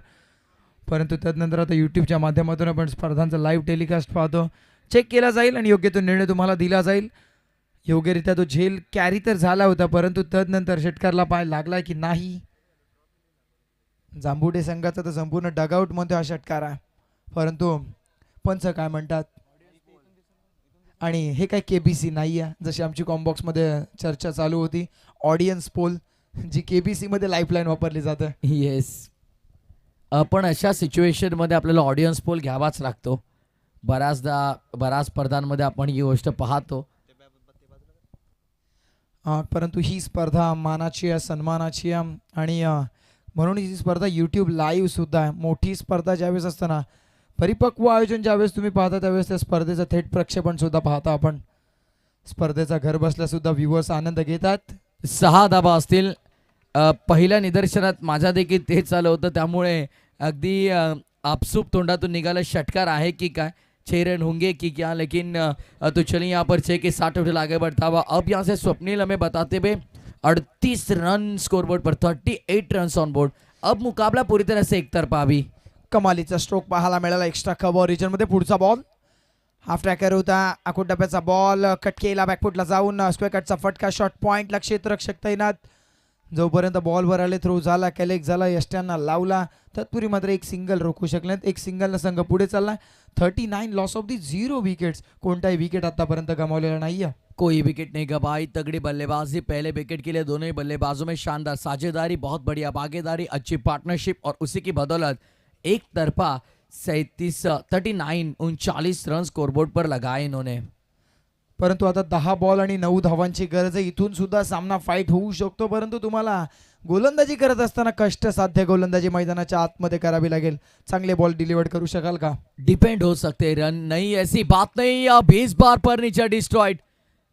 परंतु त्यानंतर आता यूट्यूबच्या माध्यमातून आपण स्पर्धांचा लाईव्ह टेलिकास्ट पाहतो. चेक केला जाईल आणि योग्य तो निर्णय तुम्हाला दिला जाईल. योग्यरित्या तो झेल कॅरी तर झाला होता, परंतु तदनंतर षटकारला पाय लागला की नाही. जांबुडे संघाचा तर संपूर्ण डगआउट मध्ये हा षटकार आहे, परंतु पंच काय म्हणतात. आणि हे काय केबीसी नाही आहे, जशी आमची कॉम्बॉक्स मध्ये चर्चा चालू होती. ऑडियन्स पोल, जी केबीसी मध्ये लाईफलाईन वापरली जाते. येस, पण अशा सिच्युएशन मध्ये आपल्याला ऑडियन्स पोल घ्यावाच लागतो. बऱ्याच स्पर्धांमध्ये आपण ही गोष्ट पाहतो. परंतु ही स्पर्धा मानाची आहे, सन्मानाची आहे. आणि म्हणून ही स्पर्धा यूट्यूब लाईव्ह सुद्धा आहे. मोठी स्पर्धा ज्यावेळेस असताना परिपक्व आयोजन ज्यावेळेस तुम्ही पाहता त्यावेळेस त्या स्पर्धेचं थेट प्रक्षेपण सुद्धा पाहता आपण. स्पर्धेचा घर बसल्या सुद्धा व्ह्यूअर्स आनंद घेतात. 6 धाबा असतील. पहिल्या निदर्शनात माझ्या देखील तेच चालू होतं, त्यामुळे अगदी आपसूप तोंडातून निघाला षटकार आहे की काय, 6 रन होंगे कि क्या. लेकिन तो चलिए यहाँ पर 6 के 60 उठे आगे बढ़ता हुआ. अब यहाँ से स्वप्निल हमें बताते हुए 38 run scoreboard per, 38 run on board. अब मुकाबला पूरी तरह से एक तरफा भी. कमालीचा स्ट्रोक पाहायला मिळाला एक्स्ट्रा कव्हर रिजन मध्ये. पुढचा बॉल हाफ ट्रॅकर होता. आखूड टप्प्याचा बॉल कट केला, बॅकफुटला जाऊन स्क्वेअर कटचा फटका, शॉट पॉइंटला क्षेत्ररक्षक तैनात. जोपर्यंत बॉलवर आले, थ्रो झाला, कॅलेक्ट झाला, यष्ट्यांना लावला. तत्पूर्वी मात्र एक सिंगल रोखू शकले. एक सिंगलनं संघ पुढे चालला. 39 लॉस ऑफ दी 0 विकेट्स. कोणताही विकेट आतापर्यंत गमावलेला नाहीये. कोई विकेट नहीं गवाई. तगड़ी बल्लेबाजी पहले विकेट के लिए दोनों ही बल्लेबाजों में. शानदार साझेदारी, बहुत बढ़िया भागीदारी, अच्छी पार्टनरशिप और उसी की बदौलत एक तरफा 39 रन स्कोरबोर्ड पर लगाए इन्होंने. परंतु आता 10 बॉल आणि 9 धावांची गरज आहे. इथून सुद्धा सामना फाईट होऊ शकतो, परंतु तुम्हाला गोलंदाजी करत असताना कष्ट साध्य गोलंदाजी मैदानाच्या आतमध्ये करावी लागेल. चांगले बॉल डिलिव्हर करू शकाल का? डिपेंड हो सकते रन. नहीं, ऐसी बात नहीं. अब इस बार पर नीचे destroyed.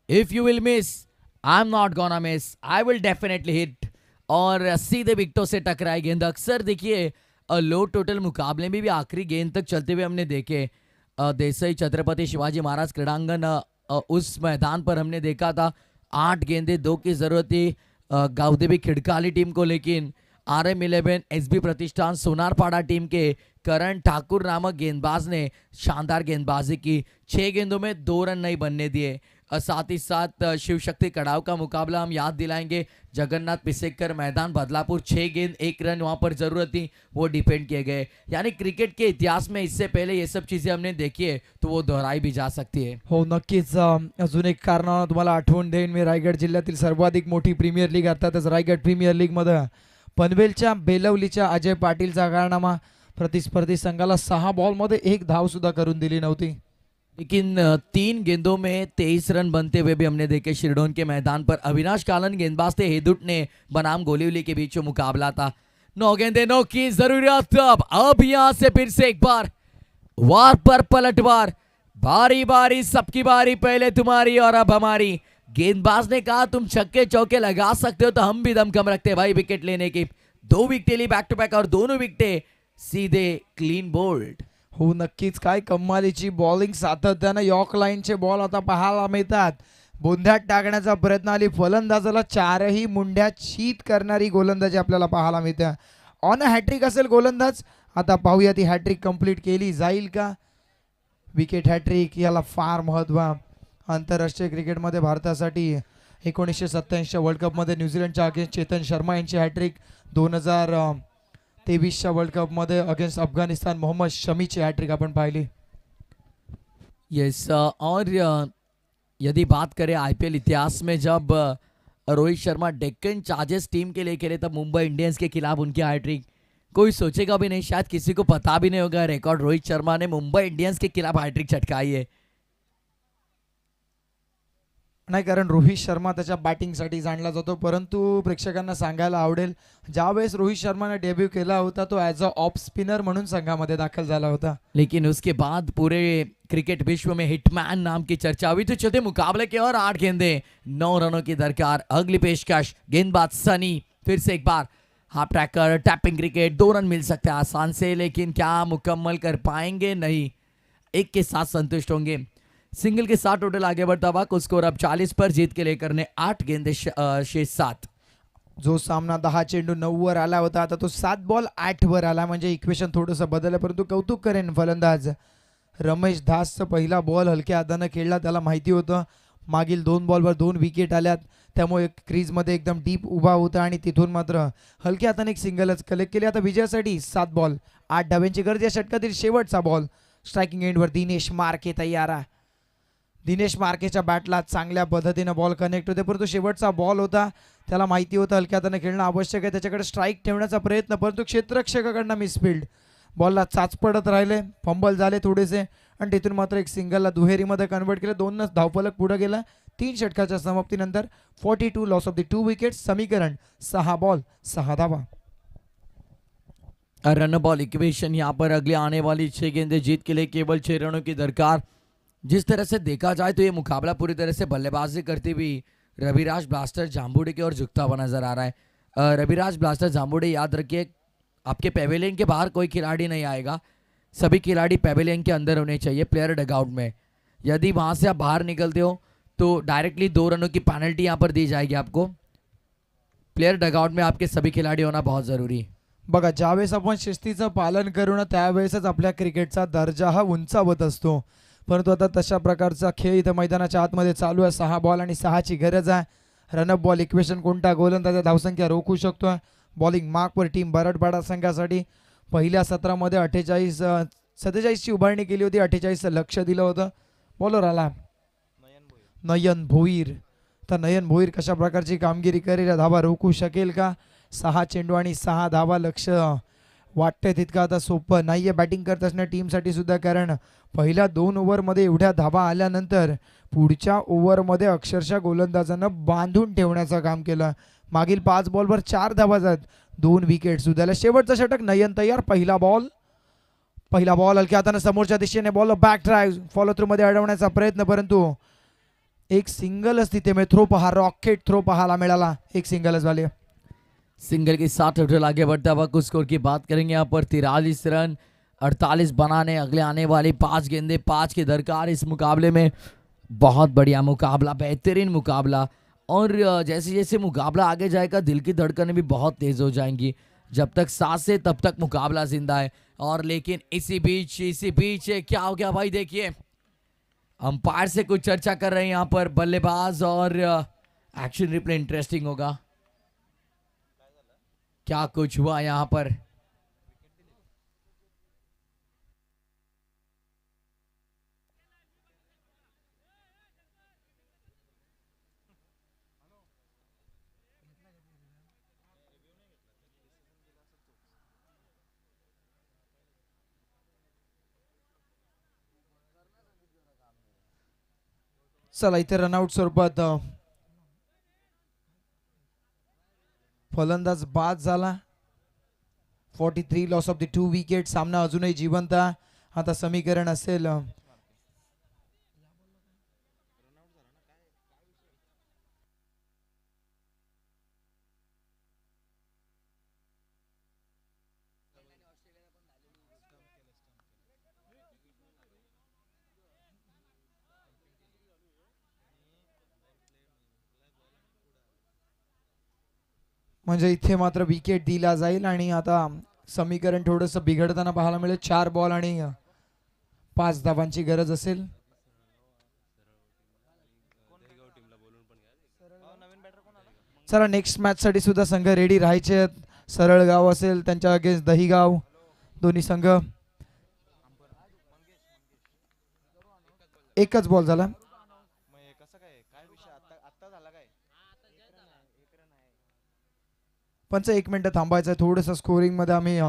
If you will miss, I am not gonna miss, I will definitely hit. और सीधे विकेटों से टकराई गेंद. अक्सर देखिए लो टोटल मुकाबले में भी आखिरी गेंद तक चलते हुए हमने देखे. देसाई छत्रपति शिवाजी महाराज क्रीड़ांगन, उस मैदान पर हमने देखा था 8 गेंदे 2 की जरूरत थी गावदेवी खिड़काली टीम को. लेकिन RM11 SB प्रतिष्ठान सोनारपाड़ा टीम के करण ठाकुर नामक गेंदबाज ने शानदार गेंदबाजी की. 6 गेंदों में 2 रन नहीं बनने दिए. साथ ही साथ शिव शक्ति कड़ाव का मुकाबला हम याद दिलाएंगे. जगन्नाथ पिसेकर मैदान बदलापुर, 6 गेंद 1 रन वहां पर जरूरत थी, वो डिपेंड किए गए. यानी क्रिकेट के इतिहास में इससे पहले ये सब चीजें हमने देखी है, तो वो दोहराई भी जा सकती है. हो नक्कीच. अजून एक कारणानं तुम्हाला आठवण देईन मी. रायगड जिल्ह्यातील सर्वाधिक मोठी प्रीमियर लीग अर्थातच रायगड प्रीमियर लीग मध्ये पनवेलच्या बेलवलीच्या अजय पाटीलचा कारनामा. प्रतिस्पर्धी संघाला 6 बॉलमध्ये 1 धाव सुद्धा करून दिली नव्हती. लेकिन 3 गेंदों में 23 रन बनते हुए भी हमने देखे शिरडोन के मैदान पर. अविनाश कालन गेंदबाज थे, हेदुट ने बनाम गोलीवली के बीच मुकाबला था. 9 गेंदे 9 की जरूरत. अब यहाँ से फिर से एक बार वार पर पलटवार. बारी बारी सबकी बारी, पहले तुम्हारी और अब हमारी। गेंदबाज ने कहा तुम छक्के चौके लगा सकते हो तो हम भी दम कम रखते हैं भाई विकेट लेने की। 2 विकेट ली बैक टू बॅक और दोनों विकेटे सीधे क्लीन बोल्ड। हो नक्कीच, काय कमालीची बॉलिंग सातत्यानं यॉर्क लाईनचे बॉल आता पाहायला मिळतात. बोंध्यात टाकण्याचा प्रयत्न आली फलंदाजाला, चारही मुंड्या चीत करणारी गोलंदाजी आपल्याला पाहायला मिळते. ऑन अ हॅट्रिक असेल गोलंदाज. आता पाहूया ती हॅट्रिक कंप्लीट केली जाईल का. विकेट हॅट्रिक याला फार महत्व. आंतरराष्ट्रीय क्रिकेटमध्ये भारतासाठी 1987 वर्ल्ड कपमध्ये न्यूझीलंडच्या अगेन्स्ट चेतन शर्मा यांची हॅट्रिक, 2023च्या वर्ल्ड कपमध्ये अगेन्स्ट अफगाणिस्तान मोहम्मद शमीची हॅट्रिक आपण पाहिली. यस और यदि बात करें आईपीएल इतिहास में जब रोहित शर्मा डेक्कन चार्जर्स टीम के लिए खेले तब मुंबई इंडियंस के खिलाफ उनकी हैट्रिक कोई सोचेगा भी नहीं, शायद किसी को पता भी नहीं होगा रिकॉर्ड रोहित शर्मा ने मुंबई इंडियंस के खिलाफ हैट्रिक चटकाई है. नाही, कारण रोहित शर्मा त्याच्या बॅटिंगसाठी जाणला जातो. परंतु प्रेक्षकांना सांगायला आवडेल, ज्यावेळेस रोहित शर्माने डेब्यू केला होता तो ॲज अ ऑफ स्पिनर म्हणून संघामध्ये दाखल झाला होता. लेकिन उसके बाद पूरे क्रिकेट विश्व में हिटमैन नाम की चर्चा हुई. तो चलते मुकाबले के और 8 गेंदे 9 रनों की दरकार. अगली पेशकश गेंदबाज सनी, फिर से एक बार half tracker tapping cricket. 2 run मिल सकते हैं आसान से, लेकिन क्या मुकम्मल कर पाएंगे? नहीं, एक के साथ संतुष्ट होंगे. सिंगल के साथ टोटल आगे बढ़ता हुआ कुल स्कोर अब 40 पर. जीत के लेकर ने 8 गेंदे शेष 7. जो सामना 10 चेंडू 9 वर आला होता, आता तो 7 बॉल 8 वर आला. म्हणजे इक्वेशन थोडंसं बदललं. परंतु कौतुक करेन फलंदाज रमेश दासचा पहिला बॉल हलक्या हाताने खेळला. त्याला माहिती होतं मागील 2 बॉलवर 2 विकेट आल्यात, त्यामुळे क्रीजमध्ये एकदम डीप उभा होता आणि तिथून मात्र हलक्या हाताने एक सिंगलच कलेक्ट केली. आता विजयासाठी 7 बॉल 8 धाब्यांची गरज. या षटकातील शेवटचा बॉल स्ट्रायकिंग एंडवर दिनेश मार्के तयार. दिनेश मार्केच्या बॅटला चांगल्या पद्धतीने बॉल कनेक्ट होते, परंतु शेवटचा बॉल होता. त्याला माहिती होतं हलक्या हाताने खेळणं आवश्यक आहे. त्याच्याकडे स्ट्राईक ठेवण्याचा प्रयत्न, परंतु क्षेत्ररक्षकाकडनं मिसफिल्ड. बॉलला चाच पडत राहिले, फंबल झाले थोडेसे आणि तिथून मात्र एक सिंगलला दुहेरीमध्ये कन्वर्ट केलं. 2 धावफलक पुढे गेला. 3 षटकाच्या समाप्तीनंतर 42 लॉस ऑफ द 2 विकेट. समीकरण 6 बॉल 6 धावा. रन बॉल इक्वेशन यहाँ पर अगले आने वाली 6 गेंदे जीत के लिए केवल 6 रनों की दरकार. जिस तरह से देखा जाए तो ये मुकाबला पूरी तरह से बल्लेबाजी करती हुई रविराज ब्लास्टर जाम्बुडे की ओर झुकता हुआ नजर आ रहा है. रविराज ब्लास्टर जाम्बुडे, याद रखिए आपके पेवेलियन के बाहर कोई खिलाड़ी नहीं आएगा. सभी खिलाड़ी पेवेलियन के अंदर होने चाहिए प्लेयर डगआउट में. यदि वहां से आप बाहर निकलते हो तो डायरेक्टली 2 रनों की पेनल्टी यहाँ पर दी जाएगी आपको. प्लेयर डगआउट में आपके सभी खिलाड़ी होना बहुत जरूरी. बघा, ज्यावेळेस आपण शिस्तीचं पालन करू ना त्यावेळेसच आपल्या क्रिकेटचा दर्जा हा उंचावत असतो. परंतु आता तशा प्रकारचा खेळ इथं मैदानाच्या आतमध्ये चालू आहे. 6 बॉल आणि 6ची गरज आहे. रनअप बॉल इक्वेशन कोणता गोलंदाज धावसंख्या रोखू शकतो. बॉलिंग मार्कवर टीम बरडपाडा संघासाठी पहिल्या सत्रामध्ये 47ची उभारणी केली होती. 48चं लक्ष दिलं होतं. बॉलर आला नयन भोईर. तर नयन भोईर कशा प्रकारची कामगिरी करेल, धावा रोखू शकेल का? 6 चेंडू आणि 6 धावा. लक्ष वाटतंय तितकं आता सोपं नाहीये बॅटिंग करत असण्या टीमसाठी सुद्धा, कारण पहिल्या 2 ओव्हरमध्ये एवढ्या धावा आल्यानंतर पुढच्या ओव्हरमध्ये अक्षरशः गोलंदाजानं बांधून ठेवण्याचं काम केलं. मागील 5 बॉलवर 4 धावा जात, 2 विकेट सुद्धा. शेवटचं षटक नयन तयार. पहिला बॉल हलक्या हाताने समोरच्या दिशेने ball back drive follow through मध्ये अडवण्याचा प्रयत्न, परंतु एक सिंगलच तिथे में थ्रो पहा, रॉकेट थ्रो पाहायला मिळाला. एक सिंगलच वाले. सिंगल के साथ टोटल आगे बढ़ता हुआ कुछ स्कोर की बात करेंगे यहाँ पर. 43 रन 48 बनाने अगले आने वाली 5 गेंदे 5 की दरकार. इस मुकाबले में बहुत बढ़िया मुकाबला, बेहतरीन मुकाबला. और जैसे जैसे मुकाबला आगे जाएगा दिल की धड़कनें भी बहुत तेज हो जाएंगी. जब तक सांस है तब तक मुकाबला जिंदा है. और लेकिन इसी बीच क्या हो गया भाई, देखिए अंपायर से कुछ चर्चा कर रहे हैं यहाँ पर बल्लेबाज. और एक्शन रिप्ले इंटरेस्टिंग होगा. क्या कुछ हुआ यहाँ पर? चला इथे रनआउट स्वरूपात फलंदाज बाद झाला. 43 लॉस ऑफ द 2 विकेट. सामना अजूनही जिवंत. आता समीकरण असेल म्हणजे इथे मात्र विकेट दिला जाईल आणि आता समीकरण थोडंसं बिघडताना पाहायला मिळेल. 4 बॉल आणि 5 धावांची गरज असेल. चला नेक्स्ट मॅच साठी सुद्धा संघ रेडी राहायचे आहेत. सरळ गाव असेल त्यांच्या अगेन्स्ट दहीगाव, दोन्ही संघ. एकच बॉल झाला. पंच 1 मिनिट थांबायचं आहे. थोडंसं स्कोरिंग मध्ये आम्ही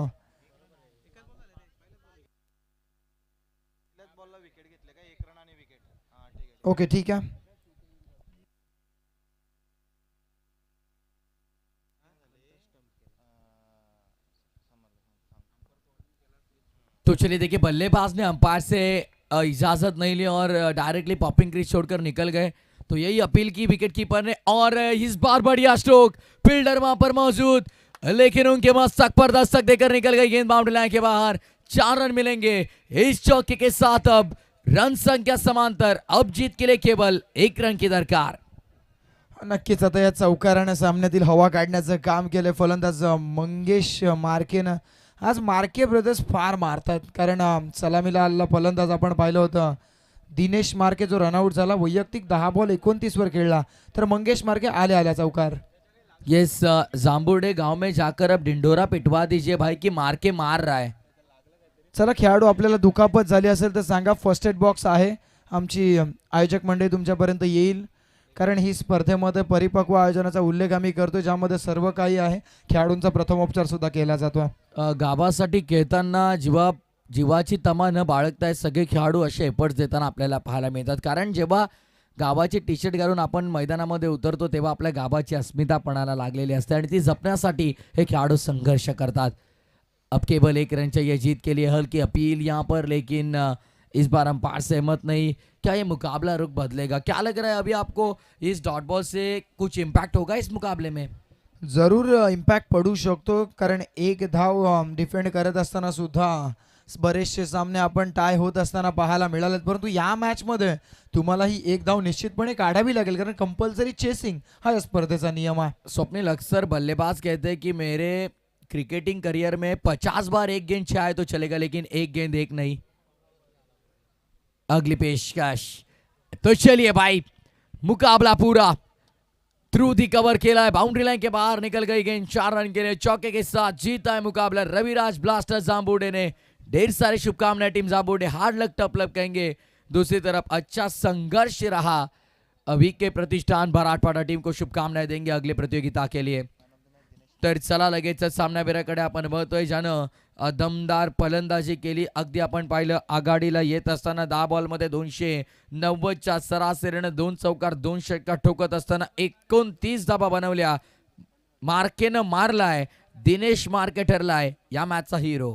ओके ठीक आहे. तो चलिए देखिए, बल्लेबाज ने अंपायर से इजाजत नहीं ली और डायरेक्टली पॉपिंग क्रीज छोड़कर निकल गए. तो यही अपील की विकेट कीपर ने और इस बार बढ़िया स्ट्रोक. फील्डर वहां पर मौजूद, लेकिन उनके मस्तक पर दस्तक देकर निकल गई गेंद बाउंड्री लाइन के बाहर. 4 रन मिलेंगे इस चौके के साथ. अब रन संख्या समांतर. अब जीत के लिए केवल 1 रन की दरकार. नक्कीच आता या चौकारानं सामन्यातील हवा काढण्याचं काम केलं फलंदाज मंगेश मार्केनं. आज मार्के ब्रदर्स फार मारतात, कारण सलामीला आलेला फलंदाज आपण पाहिलं होतं दिनेश मार्के जो रनआउट झाला, वैयक्तिक 10 बॉल 29 वर खेळला. तर मंगेश मार्के आल्या चौकार. यस, जांबुर्डे गांव में जाकर अब डिंडोरा पिटवा दीजिए भाई की मार के मार रहा है. चला खेळाडू आपल्याला दुखापत झाली असेल तर सांगा. फर्स्ट एड बॉक्स आहे. आमची आयोजक मंडळी तुमच्यापर्यंत येईल, कारण ही स्पर्धेमध्ये परिपक्व आयोजनाचा उल्लेख आम्ही करतो, ज्यामध्ये सर्व काही आहे. खेळाडूंचा प्रथमोपचार सुद्धा केला जातो. गावासाठी खेळताना जीवाची तमा न बाळगताय सगळे खेळाडू असे एफर्ट्स देताना आपल्याला पाहायला मिळतात. कारण जेव्हा गावाची टी शर्ट घालून आपण मैदानामध्ये उतरतो तेव्हा आपल्या गावाची अस्मिता पणाला लागलेली असते आणि ती जपण्यासाठी हे खेळाडू संघर्ष करतात. अब केवल 1 रन चाहिए जीत के लिए. हल्की अपील यहाँ पर, लेकिन इस बार अंपायर सहमत नहीं. क्या ये मुकाबला रुख बदलेगा? क्या लग रहा है अभी आपको, इस डॉट बॉल से कुछ इम्पैक्ट होगा इस मुकाबले में? जरूर इम्पॅक्ट पडू शकतो, कारण 1 धाव डिफेंड करत असताना सुद्धा बरेचसे सामने आपण टाय होत असताना पाहायला मिळालेत. परंतु या मॅच मध्ये तुम्हाला ही 1 धाव निश्चितपणे काढावी लागेल, कारण कंपल्सरी चेसिंग हा या स्पर्धेचा नियम आहे. स्वप्निल, अक्सर बल्लेबाज कहते हैं कि मेरे क्रिकेटिंग करियर में 50 बार एक गेंद चाहे तो चलेगा, लेकिन एक गेंद एक नहीं. अगली पेशकश. तो चलिए भाई, मुकाबला पूरा थ्रू दी कवर खेला है, बाउंड्री लाइन के बाहर निकल गई गेंद. 4 रन के लिए चौके के साथ जीता है मुकाबला रविराज ब्लास्टर जांबुडे ने. ढेर सारी शुभकामनाएं टीम जांबुडे. हार्ड लक टफ लक कहेंगे. दूसरी तरफ अच्छा संघर्ष रहा. अभी के प्रतिष्ठान भराटपाडा टीम को शुभकामनाएं देंगे अगली प्रतियोगिता के लिए. तर चला लगेच सामनावीराकडे आपण बघतोय, ज्यानं दमदार फलंदाजी केली. अगदी आपण पाहिलं आघाडीला येत असताना 10 बॉलमध्ये 290च्या सरासरीनं 2 चौकार 2 षटकार ठोकत असताना 29 धाबा बनवल्या. मार्केनं मारलाय. दिनेश मार्के ठरलाय या मॅचचा हिरो.